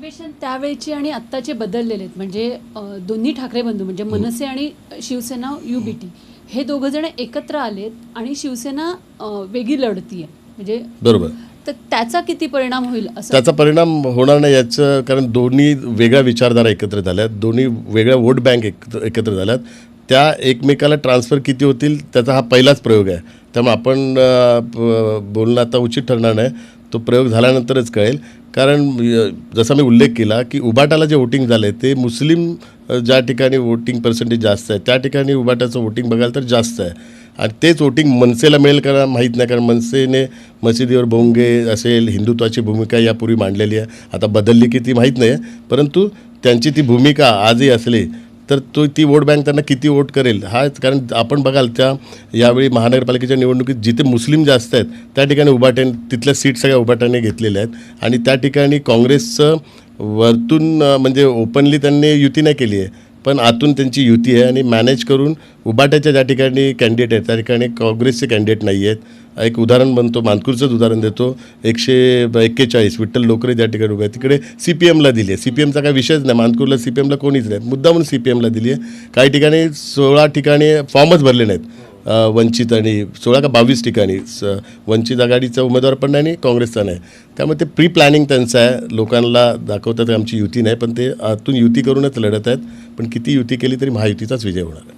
Situation त्यावेळची आणि आत्ताचे बदललेले आहेत. म्हणजे दोन्ही ठाकरे बंधू म्हणजे मनसे आणि शिवसेना UBT हे दोघं जण एकत्र आलेत आणि शिवसेना वेगळी लढतीये. म्हणजे बरोबर. तर त्याचा किती परिणाम होईल असं? त्याचा परिणाम होणार नाही याचं कारण दोन्ही वेगळ्या विचारधारा एकत्र झाल्यात, दोन्ही वेगळ्या वोट बँक एकत्र झाल्यात. त्या एकमेकाला ट्रान्सफर किती होतील त्याचा हा पहिलाच प्रयोग आहे. त्यामुळे आपण बोलणं आता उचित ठरणार नाही. तो प्रयोग झाल्यानंतरच कळेल. कारण जसा मी उल्लेख केला की उबाटाला जे वोटिंग झालं आहे ते मुस्लिम ज्या ठिकाणी वोटिंग पर्सेंटेज जास्त आहे त्या ठिकाणी उबाटाचं वोटिंग बघाल तर जास्त आहे. आणि तेच वोटिंग मनसेला मिळेल का माहीत नाही. कारण मनसेने मशिदीवर भोंगे असेल, हिंदुत्वाची भूमिका यापूर्वी मांडलेली आहे. आता बदलली की ती माहीत नाही आहे, परंतु त्यांची ती भूमिका आजही असली तर ती वोट बँक त्यांना किती वोट करेल हा. कारण आपण बघाल यावेळी महानगरपालिकेच्या निवडणुकीत जिथे मुस्लिम जास्त आहेत त्या ठिकाणी उबाट्याने तिथल्या सीट सगळ्या उबाट्याने घेतलेल्या आहेत. आणि त्या ठिकाणी काँग्रेसचं वरतून म्हणजे ओपनली त्यांनी युती नाही केली आहे, पण आतून त्यांची युती आहे. आणि मॅनेज करून उबाट्याच्या ज्या ठिकाणी कॅन्डिडेट आहेत त्या ठिकाणी काँग्रेसचे कॅन्डिडेट नाही आहेत. एक उदाहरण बनतो, मानखुर्दचंच उदाहरण देतो. 141 विठ्ठल लोकरे ज्या ठिकाणी उभे आहेत तिकडे CPMला दिली आहे. CPMचा काही विषयच नाही. मानखुर्दला CPMला कोणीच नाही, मुद्दा म्हणून CPMला दिली आहे. काही ठिकाणी 16 ठिकाणी फॉर्मच भरले नाहीत. वंचित आणि 16 का 22 ठिकाणी वंचित आघाडीचा उमेदवार पण नाही आणि काँग्रेसचा नाही. त्यामुळे ते प्री प्लॅनिंग त्यांचं आहे. लोकांना दाखवतात आमची युती नाही, पण ते आतून युती करूनच लढत आहेत. पण किती युती केली तरी महायुतीचाच विजय होणार आहे.